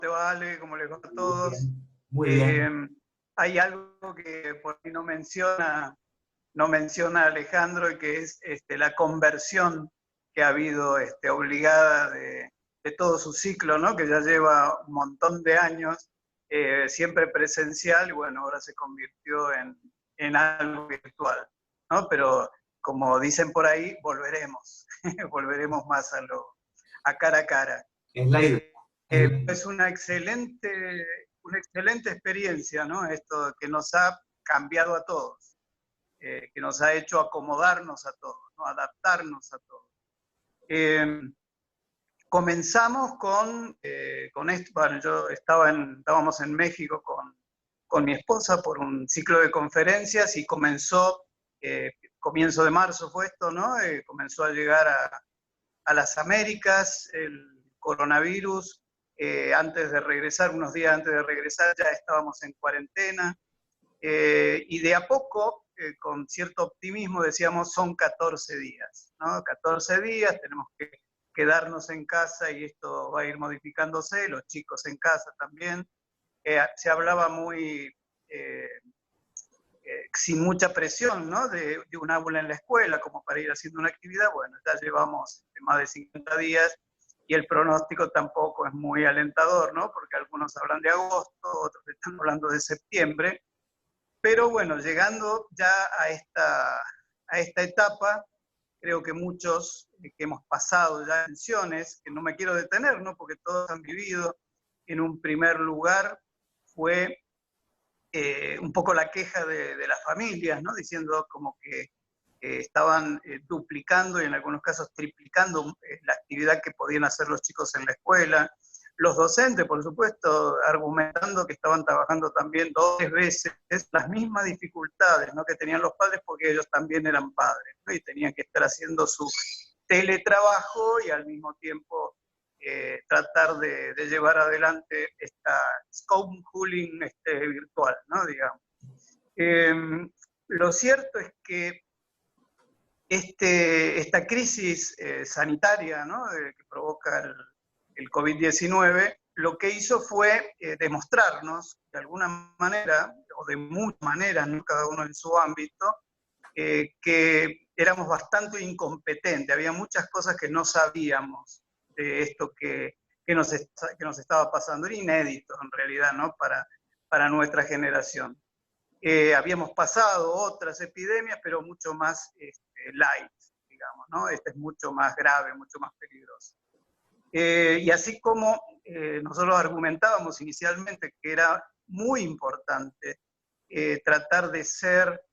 te va, Ale? ¿Cómo les va a todos? Muy bien. Hay algo que por ahí no menciona Alejandro, y que es la conversión que ha habido obligada de todo su ciclo, ¿no? Que ya lleva un montón de años, siempre presencial, y bueno, ahora se convirtió en algo virtual, ¿no? Pero como dicen por ahí, volveremos, volveremos más a cara a cara. Es la idea. Es una excelente experiencia, ¿no? Esto que nos ha cambiado a todos, que nos ha hecho acomodarnos a todos, ¿no? Adaptarnos a todos. Comenzamos con esto. Bueno, estábamos en México con mi esposa por un ciclo de conferencias, y comienzo de marzo fue esto, ¿no? Comenzó a llegar a las Américas el coronavirus. Antes de regresar, unos días antes de regresar, ya estábamos en cuarentena, y de a poco, con cierto optimismo, decíamos, son 14 días, ¿no? 14 días, tenemos que quedarnos en casa y esto va a ir modificándose, los chicos en casa también. Se hablaba sin mucha presión, ¿no? De un aula en la escuela, como para ir haciendo una actividad. Bueno, ya llevamos más de 50 días, y el pronóstico tampoco es muy alentador, ¿no? Porque algunos hablan de agosto, otros están hablando de septiembre. Pero bueno, llegando ya a esta etapa, creo que muchos que hemos pasado ya tensiones, que no me quiero detener, ¿no? Porque todos han vivido. En un primer lugar fue un poco la queja de las familias, ¿no? Diciendo como que estaban duplicando y en algunos casos triplicando la actividad que podían hacer los chicos en la escuela. Los docentes, por supuesto, argumentando que estaban trabajando también 2 veces las mismas dificultades, ¿no? Que tenían los padres, porque ellos también eran padres, ¿no? Y tenían que estar haciendo su teletrabajo y al mismo tiempo tratar de llevar adelante esta homeschooling virtual, ¿no? Digamos. Lo cierto es que esta crisis sanitaria, ¿no? Que provoca el COVID-19, lo que hizo fue demostrarnos, de alguna manera, o de muchas maneras, ¿no? Cada uno en su ámbito, que éramos bastante incompetentes. Había muchas cosas que no sabíamos de esto que nos estaba pasando. Era inédito, en realidad, ¿no? Para nuestra generación. Habíamos pasado otras epidemias, pero mucho más light, digamos, ¿no? Esta es mucho más grave, mucho más peligrosa. Y así como nosotros argumentábamos inicialmente que era muy importante tratar de ser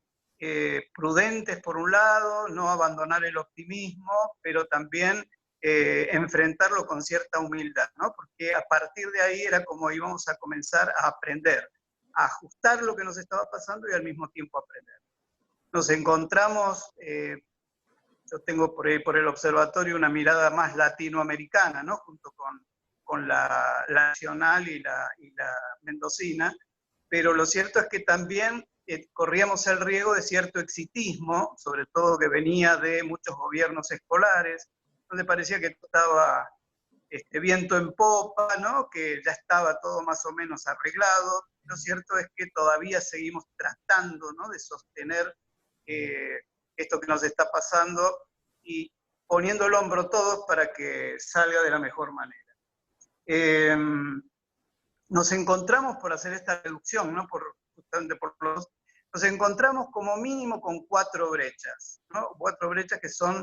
prudentes por un lado, no abandonar el optimismo, pero también enfrentarlo con cierta humildad, ¿no? Porque a partir de ahí era como íbamos a comenzar a aprender, a ajustar lo que nos estaba pasando y al mismo tiempo aprender. Nos encontramos, yo tengo por ahí por el observatorio una mirada más latinoamericana, ¿no? Junto con la nacional y la mendocina, pero lo cierto es que también corríamos el riesgo de cierto exitismo, sobre todo que venía de muchos gobiernos escolares, donde parecía que estaba viento en popa, ¿no? Que ya estaba todo más o menos arreglado. Lo cierto es que todavía seguimos tratando, ¿no? De sostener esto que nos está pasando y poniendo el hombro todos para que salga de la mejor manera. Nos encontramos, por hacer esta reducción, ¿no? Nos encontramos como mínimo con 4 brechas, ¿no? 4 brechas que son,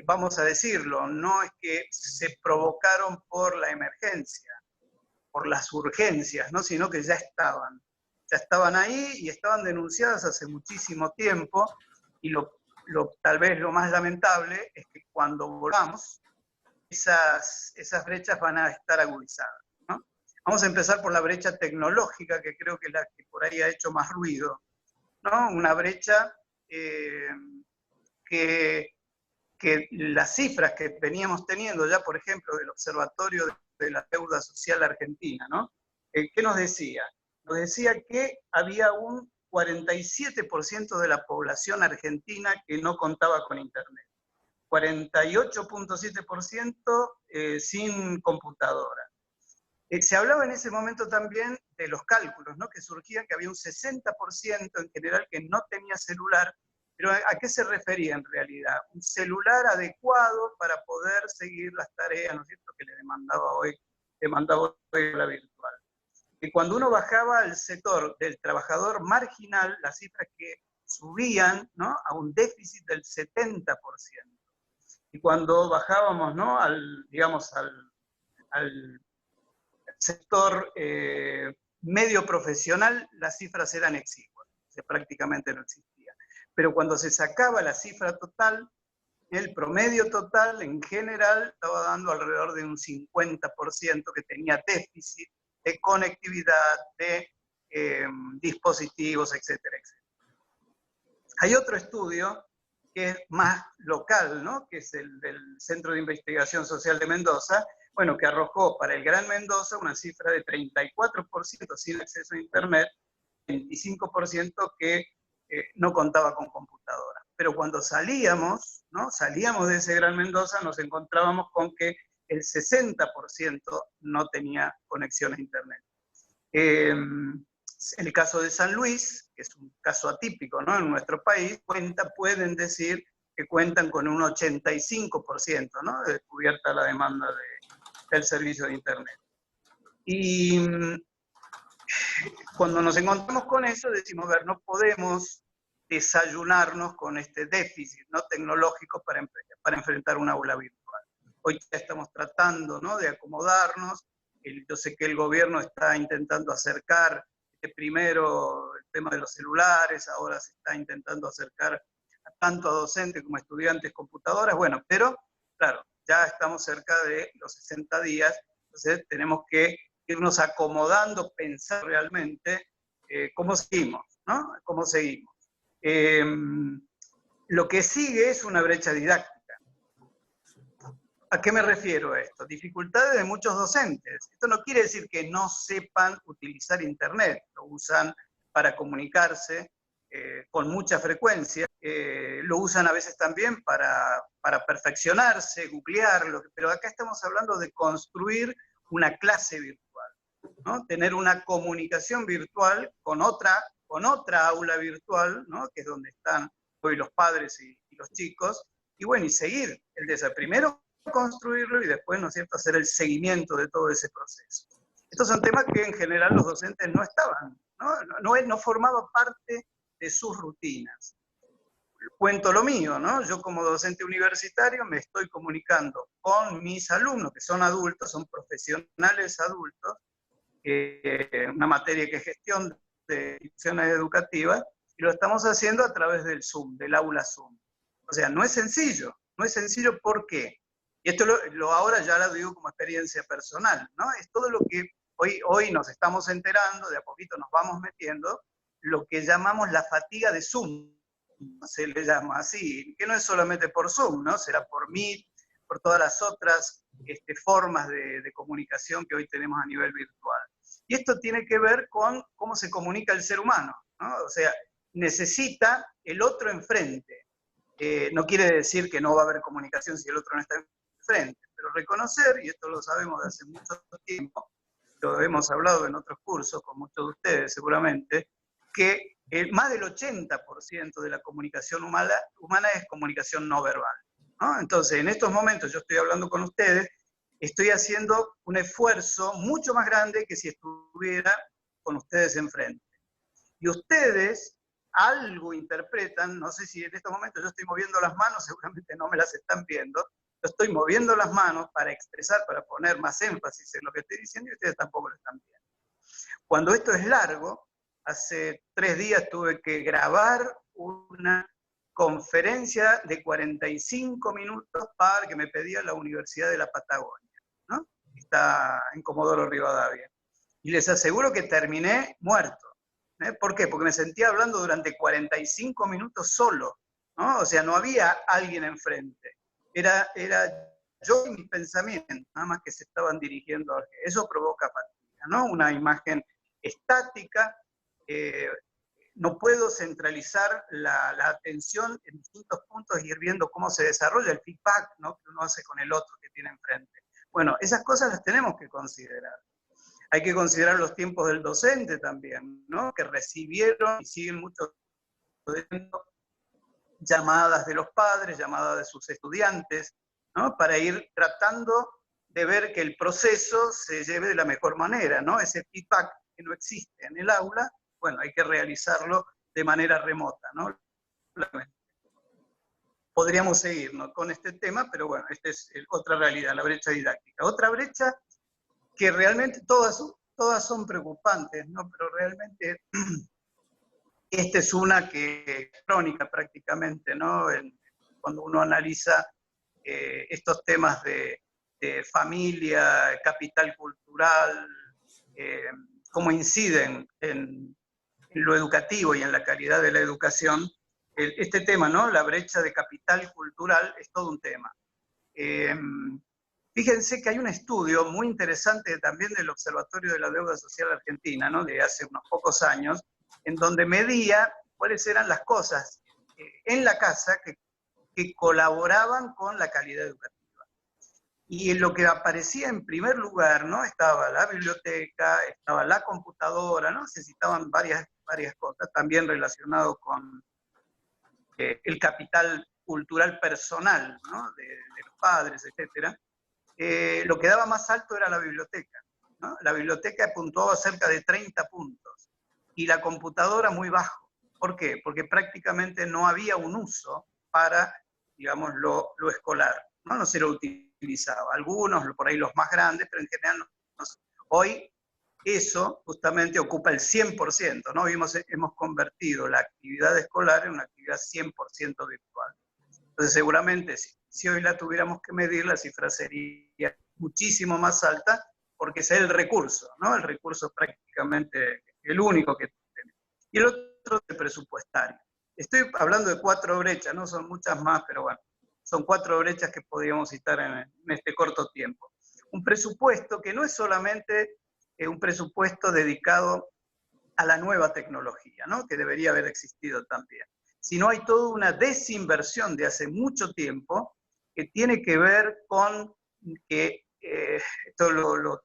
vamos a decirlo, no es que se provocaron por la emergencia, por las urgencias, ¿no? Sino que ya estaban ahí y estaban denunciadas hace muchísimo tiempo, y tal vez lo más lamentable es que cuando volvamos, esas brechas van a estar agudizadas, ¿no? Vamos a empezar por la brecha tecnológica, que creo que es la que por ahí ha hecho más ruido, ¿no? Una brecha que las cifras que veníamos teniendo ya, por ejemplo, del Observatorio de la Deuda Social Argentina, ¿no? ¿Qué nos decía? Nos decía que había un 47% de la población argentina que no contaba con Internet. 48.7% sin computadora. Se hablaba en ese momento también de los cálculos, ¿no? Que surgían, que había un 60% en general que no tenía celular, pero ¿a qué se refería en realidad? Un celular adecuado para poder seguir las tareas, ¿no es cierto?, que le demandaba hoy la virtual. Y cuando uno bajaba al sector del trabajador marginal, las cifras que subían, ¿no?, a un déficit del 70%. Y cuando bajábamos, ¿no?, digamos, al sector medio profesional, las cifras eran exiguas, o sea, prácticamente no existía. Pero cuando se sacaba la cifra total, el promedio total en general estaba dando alrededor de un 50% que tenía déficit de conectividad, de dispositivos, etcétera, etcétera. Hay otro estudio que es más local, ¿no?, que es el del Centro de Investigación Social de Mendoza, bueno, que arrojó para el Gran Mendoza una cifra de 34% sin acceso a Internet, 25% que no contaba con computadora. Pero cuando salíamos, ¿no?, salíamos de ese Gran Mendoza, nos encontrábamos con que el 60% no tenía conexión a Internet. El caso de San Luis, que es un caso atípico, ¿no?, en nuestro país, pueden decir que cuentan con un 85%, ¿no?, de cubierta la demanda del servicio de Internet. Y cuando nos encontramos con eso, decimos, a ver, no podemos desayunarnos con este déficit, ¿no?, tecnológico para enfrentar un aula virtual. Hoy ya estamos tratando, ¿no?, de acomodarnos. Yo sé que el gobierno está intentando acercar primero el tema de los celulares, ahora se está intentando acercar tanto a docentes como a estudiantes computadoras, bueno, pero claro, ya estamos cerca de los 60 días, entonces tenemos que irnos acomodando, pensar realmente cómo seguimos, ¿no? ¿Cómo seguimos? Lo que sigue es una brecha didáctica. ¿A qué me refiero a esto? Dificultades de muchos docentes. Esto no quiere decir que no sepan utilizar Internet, lo usan para comunicarse con mucha frecuencia, lo usan a veces también para perfeccionarse, googlear, pero acá estamos hablando de construir una clase virtual, ¿no? Tener una comunicación virtual con otra aula virtual, ¿no?, que es donde están hoy los padres y los chicos, y bueno, y seguir el desarrollo. Primero construirlo y después, ¿no es cierto?, hacer el seguimiento de todo ese proceso. Estos son temas que en general los docentes no estaban, no formaba parte de sus rutinas. Cuento lo mío, ¿no? Yo como docente universitario me estoy comunicando con mis alumnos, que son adultos, son profesionales adultos, una materia que es gestión de instituciones educativas, y lo estamos haciendo a través del Zoom, del aula Zoom. O sea, no es sencillo. ¿Por qué? Y esto ahora ya lo digo como experiencia personal, ¿no? Es todo lo que hoy nos estamos enterando, de a poquito nos vamos metiendo, lo que llamamos la fatiga de Zoom, se le llama así, que no es solamente por Zoom, ¿no? Será por Meet, por todas las otras formas de comunicación que hoy tenemos a nivel virtual. Y esto tiene que ver con cómo se comunica el ser humano, ¿no? O sea, necesita el otro enfrente. No quiere decir que no va a haber comunicación si el otro no está enfrente, pero reconocer, y esto lo sabemos de hace mucho tiempo, lo hemos hablado en otros cursos con muchos de ustedes seguramente, que más del 80% de la comunicación humana es comunicación no verbal, ¿no? Entonces, en estos momentos yo estoy hablando con ustedes, estoy haciendo un esfuerzo mucho más grande que si estuviera con ustedes enfrente. Y ustedes algo interpretan, no sé si en estos momentos yo estoy moviendo las manos, seguramente no me las están viendo, yo estoy moviendo las manos para expresar, para poner más énfasis en lo que estoy diciendo y ustedes tampoco lo están viendo. Cuando esto es largo, hace 3 días tuve que grabar una conferencia de 45 minutos para que me pedía la Universidad de la Patagonia, ¿no? Está en Comodoro Rivadavia. Y les aseguro que terminé muerto. ¿Por qué? Porque me sentía hablando durante 45 minutos solo, ¿no? O sea, no había alguien enfrente. Era yo y mis pensamientos, nada más que se estaban dirigiendo a alguien. Eso provoca fatiga, ¿no? Una imagen estática, no puedo centralizar la atención en distintos puntos y ir viendo cómo se desarrolla el feedback, ¿no?, que uno hace con el otro que tiene enfrente. Bueno, esas cosas las tenemos que considerar. Hay que considerar los tiempos del docente también, ¿no? Que recibieron y siguen muchos llamadas de los padres, llamadas de sus estudiantes, ¿no? Para ir tratando de ver que el proceso se lleve de la mejor manera, ¿no? Ese feedback que no existe en el aula, bueno, hay que realizarlo de manera remota, ¿no? Podríamos seguir, ¿no?, con este tema, pero bueno, esta es otra realidad, la brecha didáctica. Otra brecha que realmente todas son preocupantes, ¿no? Pero realmente esta es una que es crónica prácticamente, ¿no? Cuando uno analiza estos temas de familia, capital cultural, cómo inciden en lo educativo y en la calidad de la educación, este tema, ¿no? La brecha de capital cultural es todo un tema. Fíjense que hay un estudio muy interesante también del Observatorio de la Deuda Social Argentina, ¿no?, de hace unos pocos años, en donde medía cuáles eran las cosas en la casa que colaboraban con la calidad educativa. Y en lo que aparecía en primer lugar, ¿no?, estaba la biblioteca, estaba la computadora, ¿no?, se citaban varias cosas, también relacionado con el capital cultural personal, ¿no?, de los padres, etc. Lo que daba más alto era la biblioteca, ¿no? La biblioteca puntuaba cerca de 30 puntos y la computadora muy bajo. ¿Por qué? Porque prácticamente no había un uso para, digamos, lo escolar, ¿no? No se lo utilizaba. Algunos, por ahí los más grandes, pero en general no. Hoy eso justamente ocupa el 100%, ¿no? Hemos convertido la actividad escolar en una actividad 100% virtual. Entonces seguramente si hoy la tuviéramos que medir, la cifra sería muchísimo más alta, porque es el recurso, ¿no? El recurso prácticamente el único que tenemos. Y el otro es el presupuestario. Estoy hablando de 4 brechas, no son muchas más, pero bueno, son 4 brechas que podríamos citar en este corto tiempo. Un presupuesto que no es solamente un presupuesto dedicado a la nueva tecnología, ¿no?, que debería haber existido también, sino hay toda una desinversión de hace mucho tiempo que tiene que ver con que, esto lo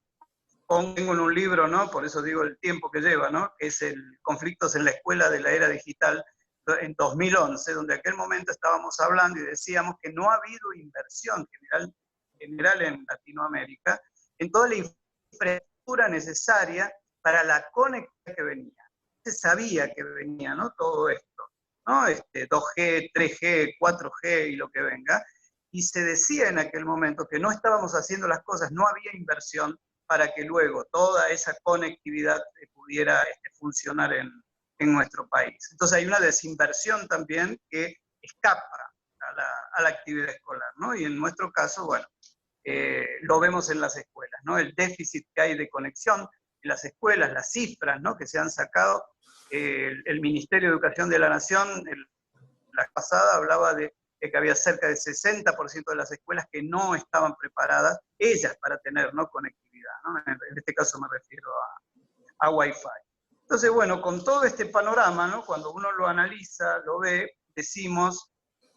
pongo en un libro, ¿no?, por eso digo el tiempo que lleva, ¿no?, que es el Conflictos en la Escuela de la Era Digital, en 2011, donde en aquel momento estábamos hablando y decíamos que no ha habido inversión general en Latinoamérica en toda la infraestructura necesaria para la conectividad que venía. Se sabía que venía, ¿no?, todo esto, ¿no? 2G, 3G, 4G y lo que venga, y se decía en aquel momento que no estábamos haciendo las cosas, no había inversión para que luego toda esa conectividad pudiera funcionar en nuestro país. Entonces hay una desinversión también que escapa a la actividad escolar, ¿no? Y en nuestro caso, bueno, lo vemos en las escuelas, ¿no? El déficit que hay de conexión en las escuelas, las cifras, ¿no?, que se han sacado. El Ministerio de Educación de la Nación, la pasada, hablaba de que había cerca del 60% de las escuelas que no estaban preparadas, ellas, para tener, ¿no?, conectividad, ¿no? En este caso me refiero a Wi-Fi. Entonces, bueno, con todo este panorama, ¿no?, cuando uno lo analiza, lo ve, decimos,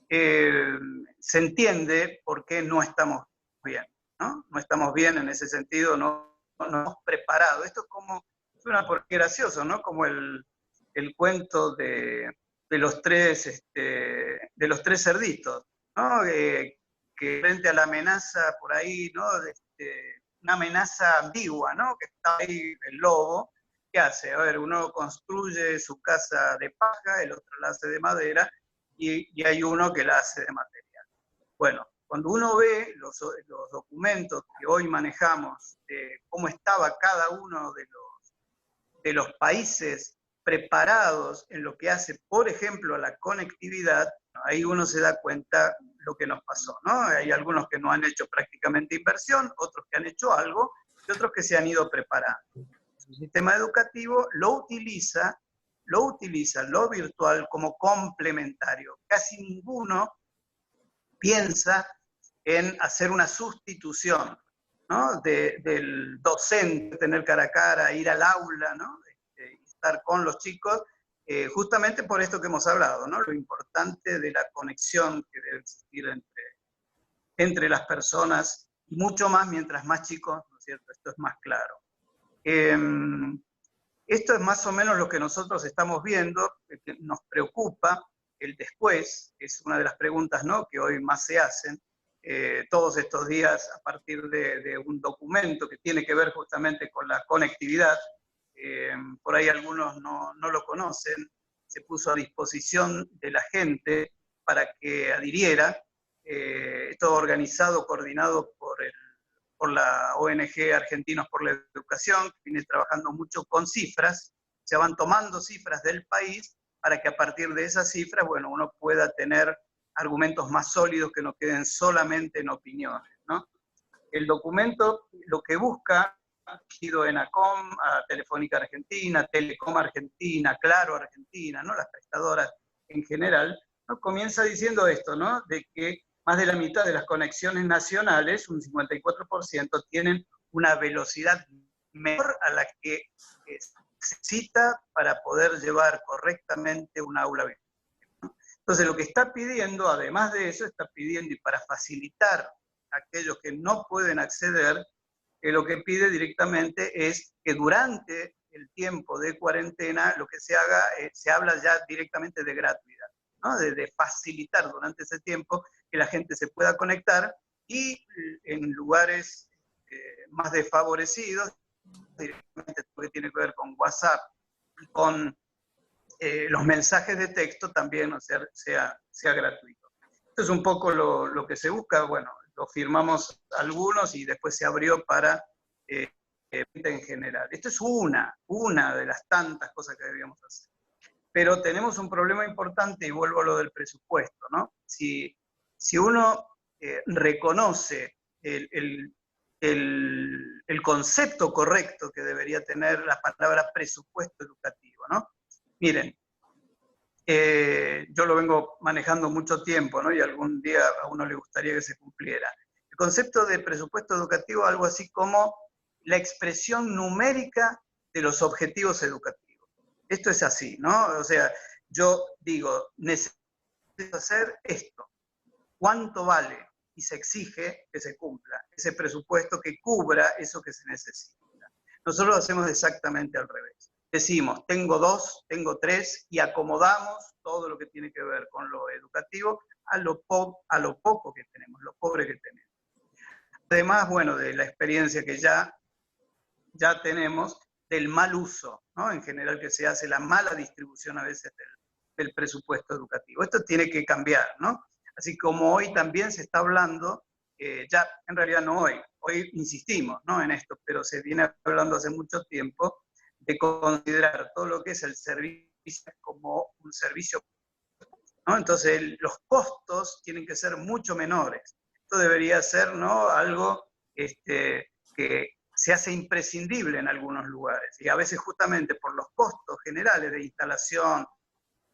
se entiende por qué no estamos bien, ¿no? No estamos bien en ese sentido, no hemos preparado. Esto es como, suena porque gracioso, ¿no?, como el cuento de los tres cerditos, ¿no? Que frente a la amenaza por ahí, ¿no?, una amenaza ambigua, ¿no?, que está ahí el lobo. ¿Qué hace? A ver, uno construye su casa de paja, el otro la hace de madera, y hay uno que la hace de material. Bueno, cuando uno ve los documentos que hoy manejamos, cómo estaba cada uno de los países preparados en lo que hace, por ejemplo, a la conectividad, ahí uno se da cuenta lo que nos pasó, ¿no? Hay algunos que no han hecho prácticamente inversión, otros que han hecho algo, y otros que se han ido preparando. El sistema educativo lo utiliza lo virtual como complementario. Casi ninguno piensa en hacer una sustitución, ¿no?, del docente, tener cara a cara, ir al aula, ¿no?, estar con los chicos, justamente por esto que hemos hablado, ¿no?, lo importante de la conexión que debe existir entre las personas, y mucho más mientras más chicos, ¿no es cierto? Esto es más claro. Esto es más o menos lo que nosotros estamos viendo, que nos preocupa el después, que es una de las preguntas, ¿no?, que hoy más se hacen, todos estos días a partir de un documento que tiene que ver justamente con la conectividad. Por ahí algunos no lo conocen, se puso a disposición de la gente para que adhiriera, todo organizado, coordinado por la ONG Argentinos por la Educación, que viene trabajando mucho con cifras. Se van tomando cifras del país para que a partir de esas cifras, bueno, uno pueda tener argumentos más sólidos que no queden solamente en opiniones, ¿no? El documento lo que busca, dirigido en ACOM, a Telefónica Argentina, Telecom Argentina, Claro Argentina, ¿no?, las prestadoras en general, ¿no?, comienza diciendo esto, ¿no?, de que más de la mitad de las conexiones nacionales, un 54%, tienen una velocidad menor a la que se necesita para poder llevar correctamente un aula virtual. Entonces, lo que está pidiendo, además de eso, está pidiendo, y para facilitar a aquellos que no pueden acceder, lo que pide directamente es que durante el tiempo de cuarentena lo que se haga, se habla ya directamente de gratuidad, ¿no?, de facilitar durante ese tiempo que la gente se pueda conectar, y en lugares más desfavorecidos, directamente lo que tiene que ver con WhatsApp y con los mensajes de texto también, o sea, sea gratuito. Esto es un poco lo que se busca. Bueno, lo firmamos algunos y después se abrió para en general. Esto es una de las tantas cosas que debíamos hacer. Pero tenemos un problema importante, y vuelvo a lo del presupuesto, ¿no? Si uno reconoce el concepto correcto que debería tener la palabra presupuesto educativo, ¿no? Miren, yo lo vengo manejando mucho tiempo, ¿no?, y algún día a uno le gustaría que se cumpliera. El concepto de presupuesto educativo, algo así como la expresión numérica de los objetivos educativos. Esto es así, ¿no? O sea, yo digo, necesito hacer esto. ¿Cuánto vale? Y se exige que se cumpla ese presupuesto que cubra eso que se necesita. Nosotros lo hacemos exactamente al revés. Decimos, tengo 2, tengo 3, y acomodamos todo lo que tiene que ver con lo educativo a lo poco que tenemos, lo pobre que tenemos. Además, bueno, de la experiencia que ya tenemos del mal uso, ¿no?, en general, que se hace, la mala distribución a veces del presupuesto educativo. Esto tiene que cambiar, ¿no? Así como hoy también se está hablando, ya en realidad no hoy insistimos, ¿no?, en esto, pero se viene hablando hace mucho tiempo, de considerar todo lo que es el servicio como un servicio, ¿no? Entonces los costos tienen que ser mucho menores. Esto debería ser, ¿no?, algo que se hace imprescindible en algunos lugares, y a veces justamente por los costos generales de instalación,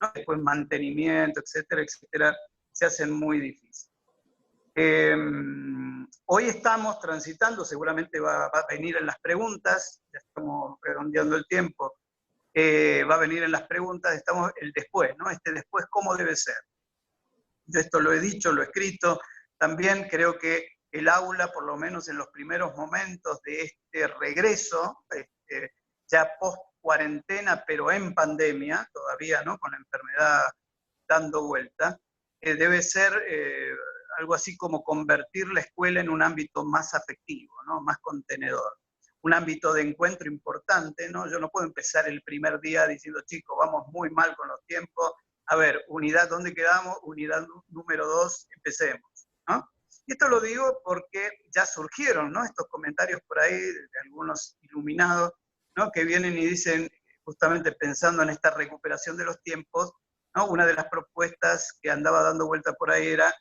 ¿no?, después mantenimiento, etcétera, etcétera, se hacen muy difíciles. Hoy estamos transitando, seguramente va a venir en las preguntas, ya estamos redondeando el tiempo, va a venir en las preguntas, estamos el después, ¿no? Este después, ¿cómo debe ser? Yo esto lo he dicho, lo he escrito, también creo que el aula, por lo menos en los primeros momentos de este regreso, ya post-cuarentena, pero en pandemia, todavía, ¿no?, con la enfermedad dando vuelta, debe ser algo así como convertir la escuela en un ámbito más afectivo, ¿no?, más contenedor. Un ámbito de encuentro importante, ¿no? Yo no puedo empezar el primer día diciendo, chicos, vamos muy mal con los tiempos, a ver, unidad, ¿dónde quedamos? Unidad número 2, empecemos, ¿no? Y esto lo digo porque ya surgieron, ¿no?, estos comentarios por ahí de algunos iluminados, ¿no?, que vienen y dicen, justamente pensando en esta recuperación de los tiempos, ¿no?, una de las propuestas que andaba dando vuelta por ahí era,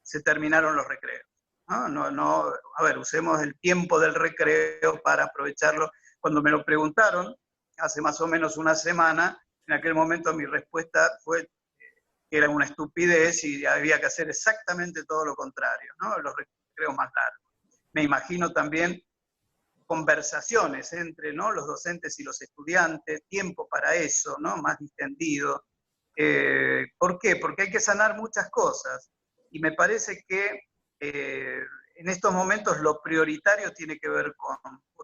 se terminaron los recreos. No, a ver, usemos el tiempo del recreo para aprovecharlo. Cuando me lo preguntaron, hace más o menos una semana, en aquel momento mi respuesta fue que era una estupidez y había que hacer exactamente todo lo contrario, ¿no?, los recreos más largos. Me imagino también conversaciones entre, ¿no?, los docentes y los estudiantes, tiempo para eso, ¿no?, más distendido. ¿Por qué? Porque hay que sanar muchas cosas, y me parece que en estos momentos lo prioritario tiene que ver con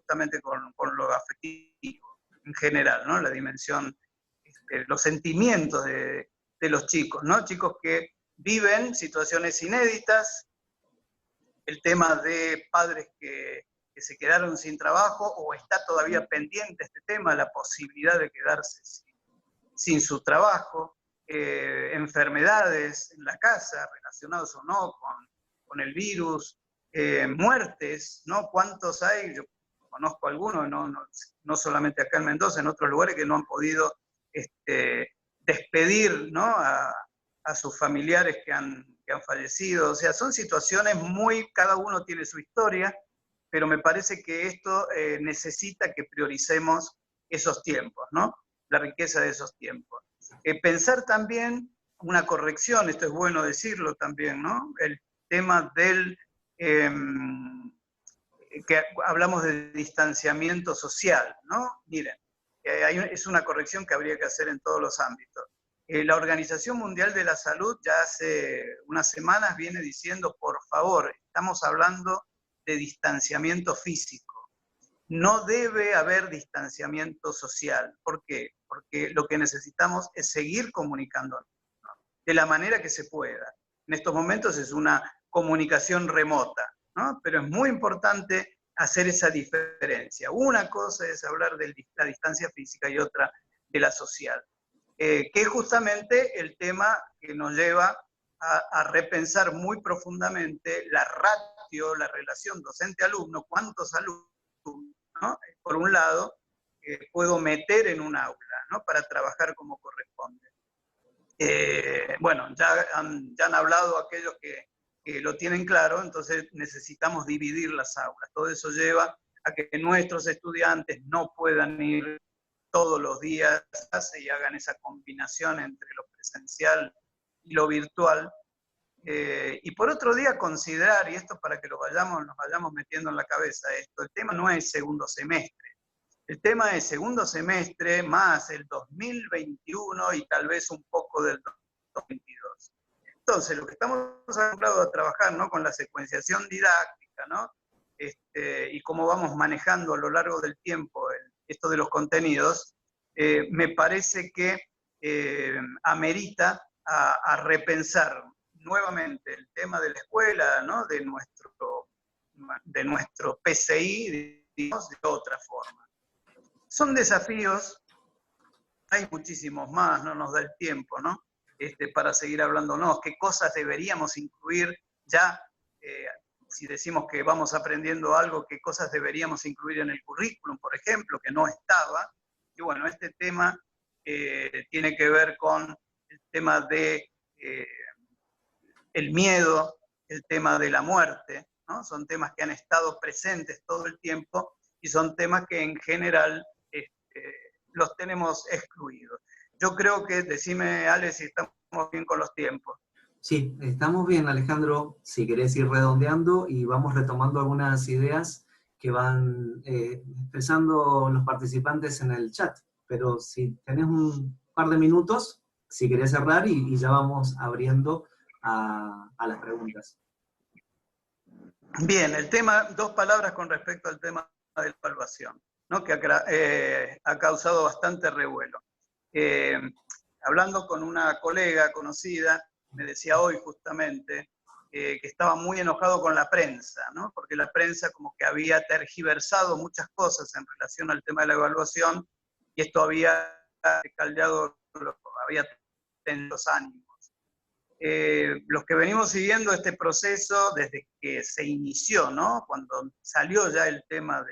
justamente con lo afectivo en general, ¿no? La dimensión, los sentimientos de los chicos, ¿no? Chicos que viven situaciones inéditas, el tema de padres que se quedaron sin trabajo, o está todavía pendiente este tema, la posibilidad de quedarse sin su trabajo, enfermedades en la casa, relacionados o no con el virus, muertes, ¿no? ¿Cuántos hay? Yo conozco algunos, no solamente acá en Mendoza, en otros lugares que no han podido despedir, ¿no? a sus familiares que han fallecido. O sea, son situaciones cada uno tiene su historia, pero me parece que esto necesita que prioricemos esos tiempos, ¿no? La riqueza de esos tiempos. Pensar también una corrección, esto es bueno decirlo también, ¿no? El tema del, que hablamos de distanciamiento social, ¿no? Miren, es una corrección que habría que hacer en todos los ámbitos. La Organización Mundial de la Salud ya hace unas semanas viene diciendo, por favor, estamos hablando de distanciamiento físico. No debe haber distanciamiento social. ¿Por qué? Porque lo que necesitamos es seguir comunicándonos, ¿no? De la manera que se pueda. En estos momentos es una comunicación remota, ¿no? Pero es muy importante hacer esa diferencia. Una cosa es hablar de la distancia física y otra de la social. Que es justamente el tema que nos lleva a repensar muy profundamente la ratio, la relación docente-alumno, cuántos alumnos, ¿no? Por un lado, puedo meter en un aula, ¿no? Para trabajar como corresponde. Bueno, ya han hablado aquellos que lo tienen claro, entonces necesitamos dividir las aulas. Todo eso lleva a que nuestros estudiantes no puedan ir todos los días y hagan esa combinación entre lo presencial y lo virtual. Y por otro día considerar, y esto para que nos vayamos metiendo en la cabeza esto, el tema no es segundo semestre, el tema es segundo semestre más el 2021 y tal vez un poco del 2022. Entonces, lo que estamos acostumbrados a trabajar, ¿no? Con la secuenciación didáctica, ¿no? Y cómo vamos manejando a lo largo del tiempo esto de los contenidos, me parece que amerita a repensar nuevamente el tema de la escuela, ¿no? de nuestro PCI, digamos, de otra forma. Son desafíos, hay muchísimos más, no nos da el tiempo, ¿no? Para seguir hablándonos, qué cosas deberíamos incluir ya, si decimos que vamos aprendiendo algo, qué cosas deberíamos incluir en el currículum, por ejemplo, que no estaba. Y bueno, este tema tiene que ver con el tema de el miedo, el tema de la muerte, ¿no? Son temas que han estado presentes todo el tiempo y son temas que en general los tenemos excluidos. Yo creo que, decime, Ale, si estamos bien con los tiempos. Sí, estamos bien, Alejandro. Si querés ir redondeando y vamos retomando algunas ideas que van expresando los participantes en el chat. Pero si tenés un par de minutos, si querés cerrar y ya vamos abriendo a las preguntas. Bien, el tema, dos palabras con respecto al tema de la evaluación, ¿no? Que ha causado bastante revuelo. Hablando con una colega conocida, me decía hoy justamente que estaba muy enojado con la prensa, ¿no? Porque la prensa como que había tergiversado muchas cosas en relación al tema de la evaluación y esto había caldeado, había tenido los ánimos. Los que venimos siguiendo este proceso desde que se inició, ¿no? Cuando salió ya el tema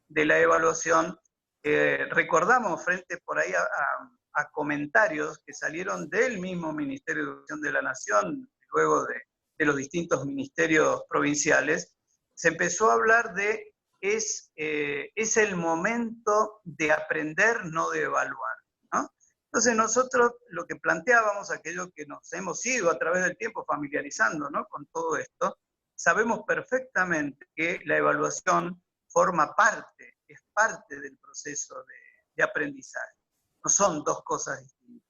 de la evaluación, recordamos frente por ahí a comentarios que salieron del mismo Ministerio de Educación de la Nación, luego de los distintos ministerios provinciales, se empezó a hablar de es el momento de aprender, no de evaluar, ¿no? Entonces nosotros lo que planteábamos, aquellos que nos hemos ido a través del tiempo familiarizando, ¿no? Con todo esto, sabemos perfectamente que la evaluación forma parte, es parte del proceso de aprendizaje. No son dos cosas distintas.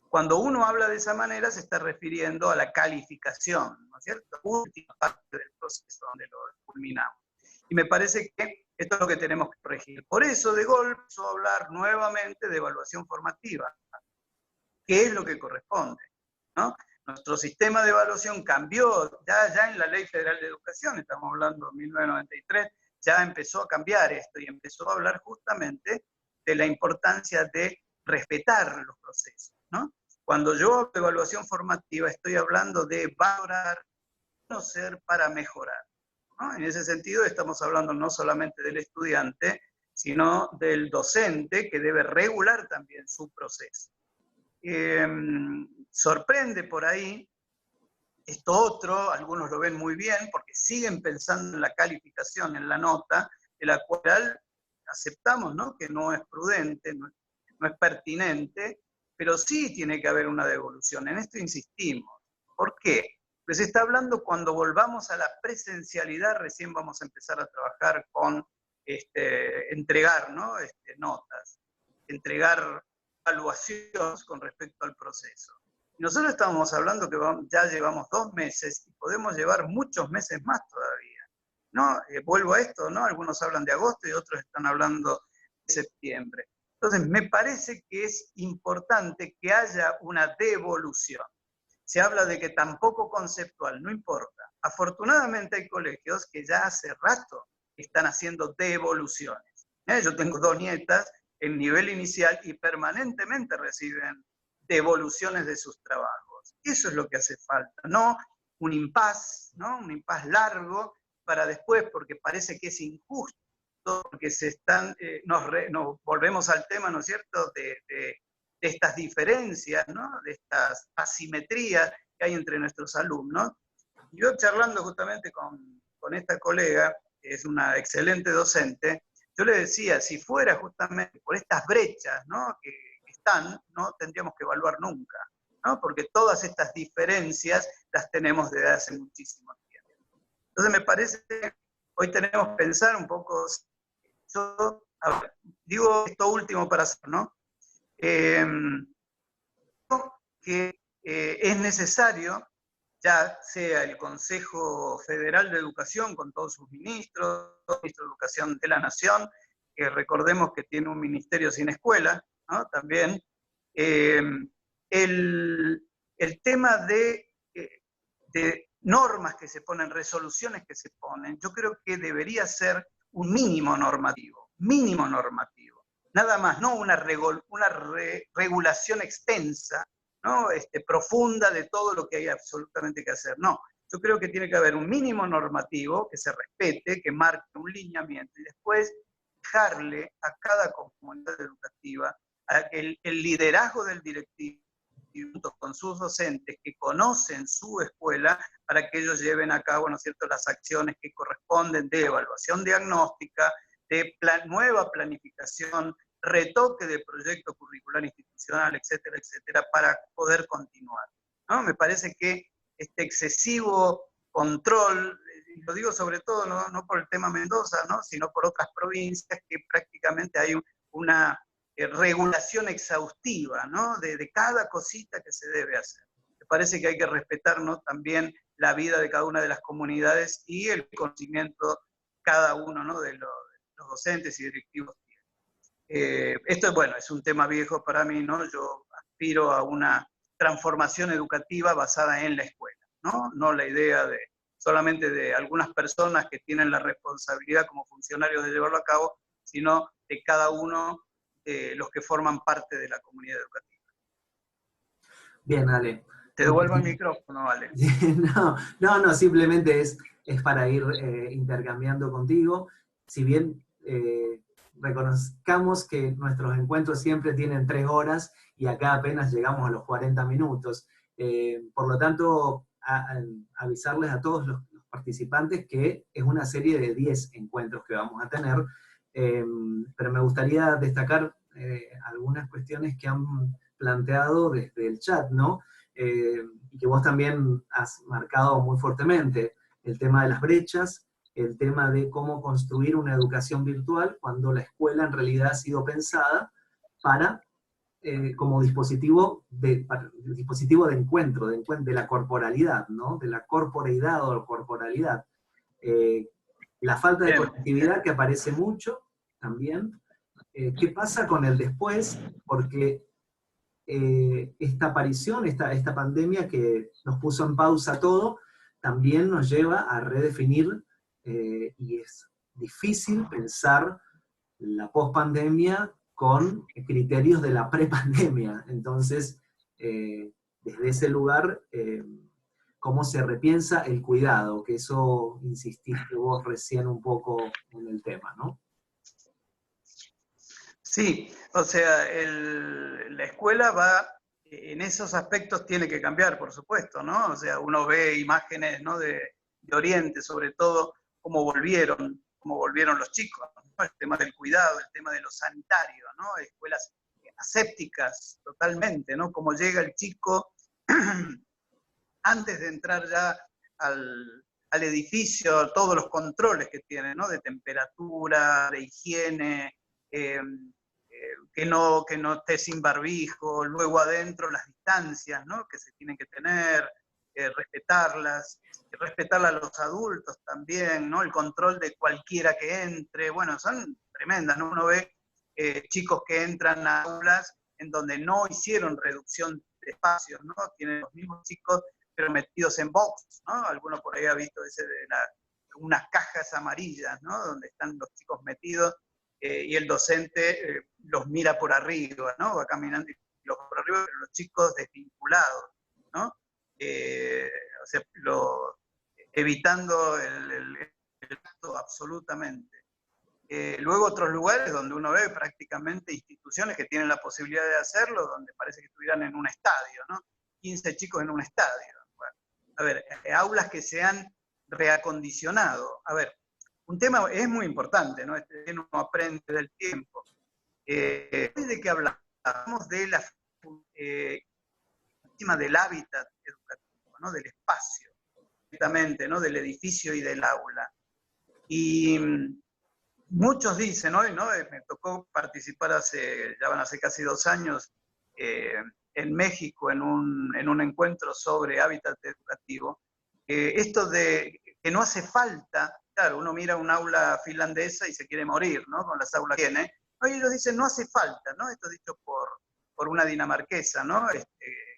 Cuando uno habla de esa manera se está refiriendo a la calificación, ¿no es cierto? Última parte del proceso donde lo culminamos. Y me parece que Esto es lo que tenemos que corregir. Por eso, De Gaulle empezó a hablar nuevamente de evaluación formativa, que es lo que corresponde, ¿no? Nuestro sistema de evaluación cambió, ya en la Ley Federal de Educación, estamos hablando de 1993, ya empezó a cambiar esto y empezó a hablar justamente de la importancia de respetar los procesos, ¿no? Cuando yo hablo de evaluación formativa, estoy hablando de valorar, conocer para mejorar, ¿no? En ese sentido estamos hablando no solamente del estudiante, sino del docente que debe regular también su proceso. Sorprende por ahí esto otro, algunos lo ven muy bien, porque siguen pensando en la calificación, en la nota, de la cual aceptamos, ¿no?, que no es prudente, no es pertinente, pero sí tiene que haber una devolución. En esto insistimos. ¿Por qué? Pues se está hablando cuando volvamos a la presencialidad, recién vamos a empezar a trabajar con entregar, ¿no?, notas, entregar evaluaciones con respecto al proceso. Nosotros estábamos hablando que ya llevamos 2 meses y podemos llevar muchos meses más todavía, ¿no? Vuelvo a esto, ¿no? Algunos hablan de agosto y otros están hablando de septiembre. Entonces, me parece que es importante que haya una devolución. Se habla de que tampoco conceptual, no importa. Afortunadamente hay colegios que ya hace rato están haciendo devoluciones. Yo tengo 2 nietas en nivel inicial y permanentemente reciben devoluciones de sus trabajos. Eso es lo que hace falta, no un impasse, ¿no?, un impasse largo para después, porque parece que es injusto, porque se están, nos volvemos al tema, ¿no es cierto?, de estas diferencias, ¿no?, de estas asimetrías que hay entre nuestros alumnos. Yo charlando justamente con esta colega, que es una excelente docente, yo le decía, si fuera justamente por estas brechas, ¿no?, que están, no tendríamos que evaluar nunca, ¿no?, porque todas estas diferencias las tenemos desde hace muchísimo tiempo. Entonces me parece que hoy tenemos que pensar un poco, yo, a ver, digo esto último para hacer, ¿no? Que es necesario, ya sea el Consejo Federal de Educación con todos sus ministros, el ministro de Educación de la Nación, que recordemos que tiene un ministerio sin escuela, ¿no?, también, el tema de normas que se ponen, resoluciones que se ponen, yo creo que debería ser un mínimo normativo, nada más, no una regulación extensa, ¿no?, profunda de todo lo que hay absolutamente que hacer, no. Yo creo que tiene que haber un mínimo normativo que se respete, que marque un lineamiento y después dejarle a cada comunidad educativa el liderazgo del directivo junto con sus docentes que conocen su escuela para que ellos lleven a cabo, ¿no es cierto?, las acciones que corresponden de evaluación diagnóstica, de nueva planificación, retoque de proyecto curricular institucional, etcétera, etcétera, para poder continuar, ¿no? Me parece que este excesivo control, lo digo sobre todo no por el tema Mendoza, ¿no?, sino por otras provincias que prácticamente hay una regulación exhaustiva, ¿no?, de cada cosita que se debe hacer. Me parece que hay que respetar, ¿no?, también la vida de cada una de las comunidades y el conocimiento cada uno, ¿no?, de los docentes y directivos. Esto, bueno, es un tema viejo para mí, ¿no? Yo aspiro a una transformación educativa basada en la escuela, ¿no? No la idea de solamente de algunas personas que tienen la responsabilidad como funcionarios de llevarlo a cabo, sino de cada uno de los que forman parte de la comunidad educativa. Bien, Ale. Te devuelvo el micrófono, Ale. No, simplemente es para ir intercambiando contigo. Si bien reconozcamos que nuestros encuentros siempre tienen 3 horas y acá apenas llegamos a los 40 minutos. Por lo tanto, avisarles a todos los participantes que es una serie de 10 encuentros que vamos a tener, pero me gustaría destacar algunas cuestiones que han planteado desde el chat, ¿no? Y que vos también has marcado muy fuertemente, el tema de las brechas, el tema de cómo construir una educación virtual cuando la escuela en realidad ha sido pensada como dispositivo de encuentro, de la corporalidad, ¿no?, de la corporeidad o corporalidad. La falta de Bien. conectividad que aparece mucho también. ¿Qué pasa con el después? Porque esta aparición, esta pandemia que nos puso en pausa todo, también nos lleva a redefinir, y es difícil pensar la pospandemia con criterios de la prepandemia. Entonces, desde ese lugar, cómo se repiensa el cuidado, que eso insististe vos recién un poco en el tema, ¿no? Sí, o sea, la escuela va, en esos aspectos tiene que cambiar, por supuesto, ¿no? O sea, uno ve imágenes, ¿no? de Oriente, sobre todo, cómo volvieron los chicos, ¿no? El tema del cuidado, el tema de lo sanitario, ¿no? Escuelas asépticas totalmente, ¿no? Cómo llega el chico antes de entrar ya al edificio, todos los controles que tiene, ¿no? De temperatura, de higiene, que no esté sin barbijo, luego adentro las distancias, ¿no? Que se tienen que tener, respetarlas, respetar a los adultos también, ¿no? El control de cualquiera que entre, bueno, son tremendas, ¿no? Uno ve chicos que entran a aulas en donde no hicieron reducción de espacios, ¿no? Tienen los mismos chicos pero metidos en box, ¿no? Alguno por ahí ha visto ese de unas cajas amarillas, ¿no? Donde están los chicos metidos y el docente los mira por arriba, ¿no? Va caminando y los por arriba, pero los chicos desvinculados, ¿no? O sea, evitando el acto absolutamente. Luego otros lugares donde uno ve prácticamente instituciones que tienen la posibilidad de hacerlo, donde parece que estuvieran en un estadio, ¿no? 15 chicos en un estadio. Bueno, a ver, aulas que se han reacondicionado. A ver, un tema es muy importante, ¿no? Este, uno aprende del tiempo. ¿De qué hablamos? Hablamos de la del hábitat educativo, ¿no? Del espacio, ¿no? Del edificio y del aula. Y muchos dicen hoy, ¿no? Me tocó participar ya van a ser casi 2 años, en México en un encuentro sobre hábitat educativo. Esto de que no hace falta, claro, uno mira un aula finlandesa y se quiere morir, ¿no? Con las aulas que tiene. Hoy ellos dicen no hace falta, ¿no? Esto dicho por una dinamarquesa, ¿no?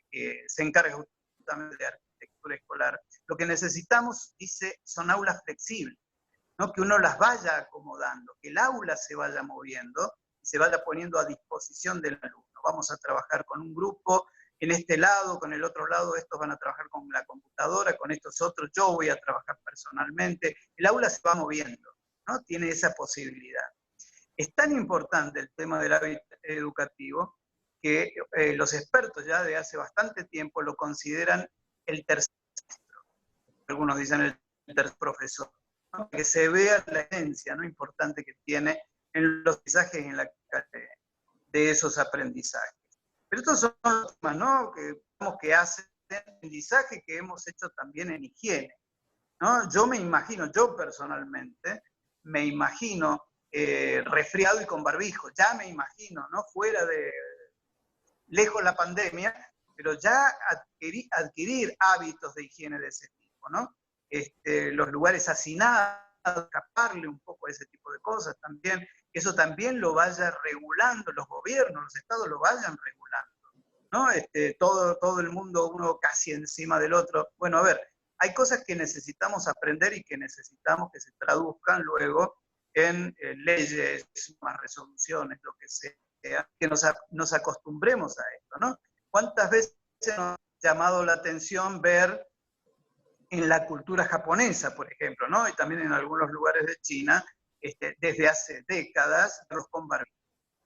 Que se encarga justamente de arquitectura escolar. Lo que necesitamos, dice, son aulas flexibles, ¿no? Que uno las vaya acomodando, que el aula se vaya moviendo y se vaya poniendo a disposición del alumno. Vamos a trabajar con un grupo en este lado, con el otro lado, estos van a trabajar con la computadora, con estos otros yo voy a trabajar personalmente. El aula se va moviendo, ¿no? Tiene esa posibilidad. Es tan importante el tema del hábitat educativo que los expertos ya de hace bastante tiempo lo consideran el tercer maestro. Algunos dicen el tercer profesor, ¿no? Que se vea la esencia, ¿no? Importante que tiene en los aprendizajes, en la de esos aprendizajes. Pero estos son los temas, ¿no? Que hacen aprendizaje que hemos hecho también en higiene, ¿no? Yo me imagino, yo personalmente, me imagino resfriado y con barbijo, ya me imagino, ¿no? Fuera de, lejos la pandemia, pero ya adquirir hábitos de higiene de ese tipo, ¿no? Los lugares hacinados, escaparle un poco a ese tipo de cosas también, que eso también lo vaya regulando los gobiernos, los estados lo vayan regulando, ¿no? Todo el mundo, uno casi encima del otro. Bueno, a ver, hay cosas que necesitamos aprender y que necesitamos que se traduzcan luego en leyes, más resoluciones, lo que sea, que nos acostumbremos a esto, ¿no? ¿Cuántas veces nos ha llamado la atención ver en la cultura japonesa, por ejemplo, ¿no? Y también en algunos lugares de China, desde hace décadas, los con barbijo,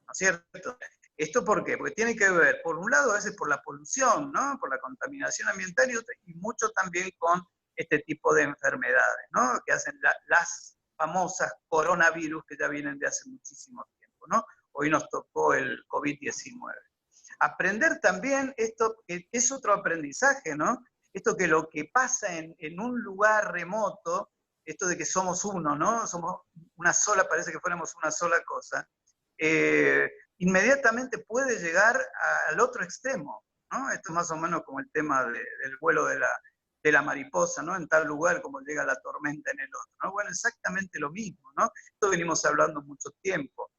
¿no es cierto? ¿Esto por qué? Porque tiene que ver, por un lado, a veces por la polución, ¿no? Por la contaminación ambiental y mucho también con este tipo de enfermedades, ¿no? Que hacen las famosas coronavirus que ya vienen de hace muchísimo tiempo, ¿no? Hoy nos tocó el COVID-19. Aprender también esto, es otro aprendizaje, ¿no? Esto que lo que pasa en un lugar remoto, esto de que somos uno, ¿no? Somos una sola, parece que fuéramos una sola cosa, inmediatamente puede llegar al otro extremo, ¿no? Esto es más o menos como el tema del vuelo de la mariposa, ¿no? En tal lugar como llega la tormenta en el otro, ¿no? Bueno, exactamente lo mismo, ¿no? Esto venimos hablando mucho tiempo.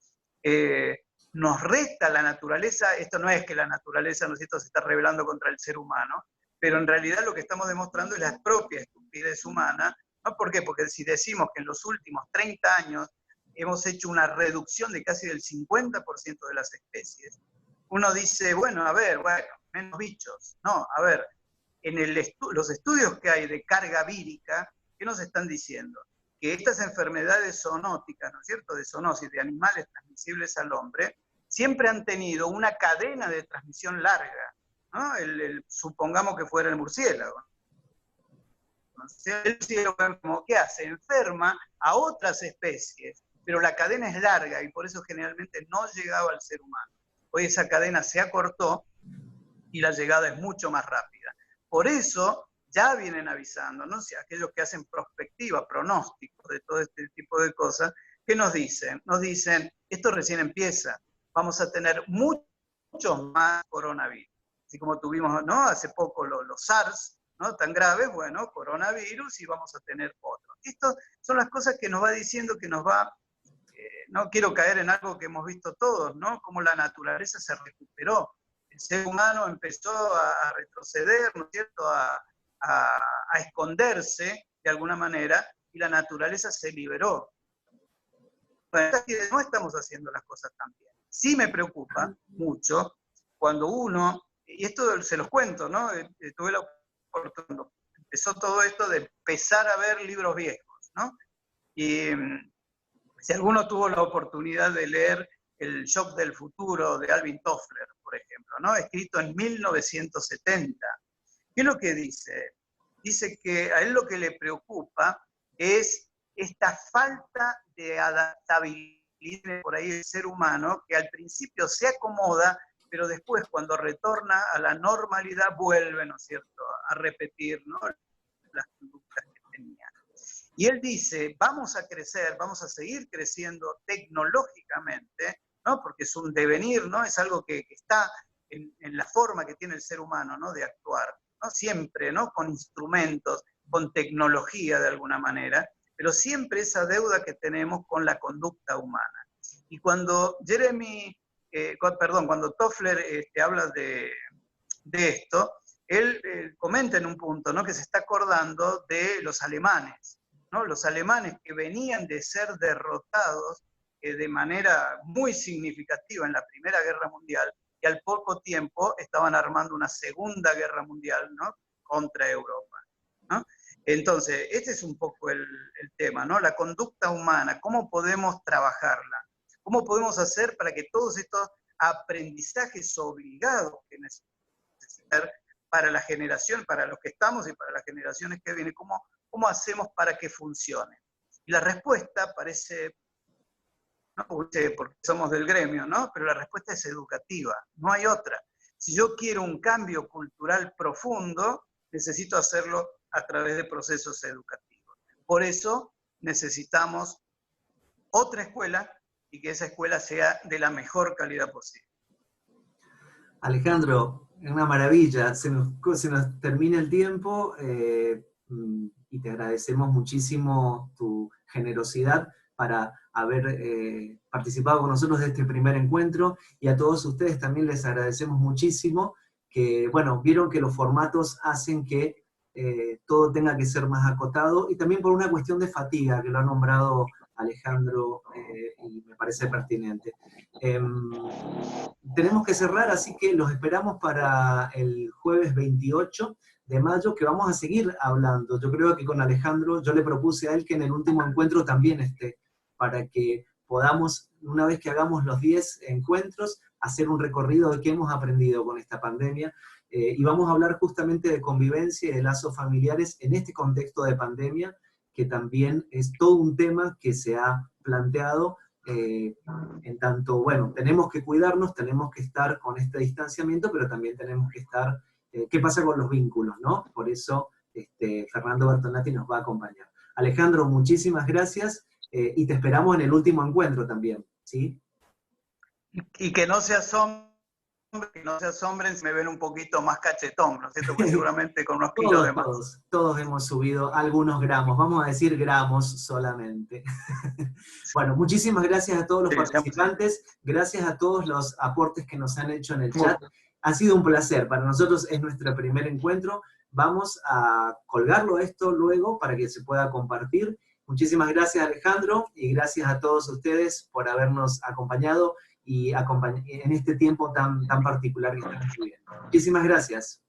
Nos resta la naturaleza, esto no es que la naturaleza, ¿no es cierto?, se está rebelando contra el ser humano, pero en realidad lo que estamos demostrando es la propia estupidez humana, ¿no? ¿Por qué? Porque si decimos que en los últimos 30 años hemos hecho una reducción de casi del 50% de las especies, uno dice, bueno, a ver, bueno, menos bichos. No, a ver, en los estudios que hay de carga vírica, ¿qué nos están diciendo? Que estas enfermedades zoonóticas, ¿no es cierto?, de zoonosis, de animales transmisibles al hombre, siempre han tenido una cadena de transmisión larga, ¿no? Supongamos que fuera el murciélago. Entonces, el murciélago, ¿qué hace? Enferma a otras especies, pero la cadena es larga y por eso generalmente no llegaba al ser humano. Hoy esa cadena se acortó y la llegada es mucho más rápida. Por eso ya vienen avisando, ¿no? Si aquellos que hacen prospectiva, pronósticos de todo este tipo de cosas, ¿qué nos dicen? Nos dicen, esto recién empieza, vamos a tener muchos más coronavirus. Así como tuvimos, ¿no?, hace poco los SARS, ¿no?, tan graves, bueno, coronavirus, y vamos a tener otros. Estas son las cosas que nos va diciendo, que nos va, no quiero caer en algo que hemos visto todos, ¿no?, cómo la naturaleza se recuperó. El ser humano empezó a retroceder, ¿no es cierto?, a esconderse de alguna manera, y la naturaleza se liberó. Bueno, no estamos haciendo las cosas tan bien. Sí me preocupa mucho cuando uno, y esto se los cuento, ¿no? Tuve la oportunidad, empezó todo esto de empezar a ver libros viejos, ¿no? Y si alguno tuvo la oportunidad de leer El shock del futuro de Alvin Toffler, por ejemplo, ¿no?, escrito en 1970. ¿Qué es lo que dice? Dice que a él lo que le preocupa es esta falta de adaptabilidad por ahí del ser humano, que al principio se acomoda, pero después cuando retorna a la normalidad vuelve, ¿no es cierto?, a repetir, ¿no?, las conductas que tenía. Y él dice, vamos a crecer, vamos a seguir creciendo tecnológicamente, ¿no?, porque es un devenir, ¿no?, es algo que está en la forma que tiene el ser humano, ¿no?, de actuar, ¿no?, siempre, ¿no?, con instrumentos, con tecnología de alguna manera, pero siempre esa deuda que tenemos con la conducta humana. Y cuando cuando Toffler habla de esto, él comenta en un punto, ¿no?, que se está acordando de los alemanes, ¿no?, los alemanes que venían de ser derrotados de manera muy significativa en la Primera Guerra Mundial, y al poco tiempo estaban armando una Segunda Guerra Mundial, ¿no?, contra Europa, ¿no? Entonces, este es un poco el tema, ¿no?, la conducta humana, ¿cómo podemos trabajarla? ¿Cómo podemos hacer para que todos estos aprendizajes obligados que necesitar para la generación, para los que estamos y para las generaciones que vienen, ¿cómo hacemos para que funcione? Y la respuesta parece, no porque somos del gremio, ¿no?, pero la respuesta es educativa, no hay otra. Si yo quiero un cambio cultural profundo, necesito hacerlo a través de procesos educativos. Por eso necesitamos otra escuela, y que esa escuela sea de la mejor calidad posible. Alejandro, es una maravilla, se nos termina el tiempo y te agradecemos muchísimo tu generosidad para haber participado con nosotros de este primer encuentro, y a todos ustedes también les agradecemos muchísimo que, bueno, vieron que los formatos hacen que todo tenga que ser más acotado, y también por una cuestión de fatiga, que lo ha nombrado Alejandro, y me parece pertinente. Tenemos que cerrar, así que los esperamos para el jueves 28 de mayo, que vamos a seguir hablando. Yo creo que con Alejandro, yo le propuse a él que en el último encuentro también esté, para que podamos, una vez que hagamos los 10 encuentros, hacer un recorrido de qué hemos aprendido con esta pandemia, y vamos a hablar justamente de convivencia y de lazos familiares en este contexto de pandemia, que también es todo un tema que se ha planteado, en tanto, bueno, tenemos que cuidarnos, tenemos que estar con este distanciamiento, pero también tenemos que estar, ¿qué pasa con los vínculos, no? Por eso Fernando Bertonati nos va a acompañar. Alejandro, muchísimas gracias, y te esperamos en el último encuentro también, ¿sí? Y que no se asombren que no se asombren si me ven un poquito más cachetón, ¿no es cierto? Pues seguramente con unos kilos de más. Todos hemos subido algunos gramos, vamos a decir gramos solamente. Bueno, muchísimas gracias a todos los participantes, gracias a todos los aportes que nos han hecho en el chat. Ha sido un placer, para nosotros es nuestro primer encuentro. Vamos a colgarlo esto luego para que se pueda compartir. Muchísimas gracias, Alejandro, y gracias a todos ustedes por habernos acompañado y en este tiempo tan particular que estamos viviendo. Muchísimas gracias.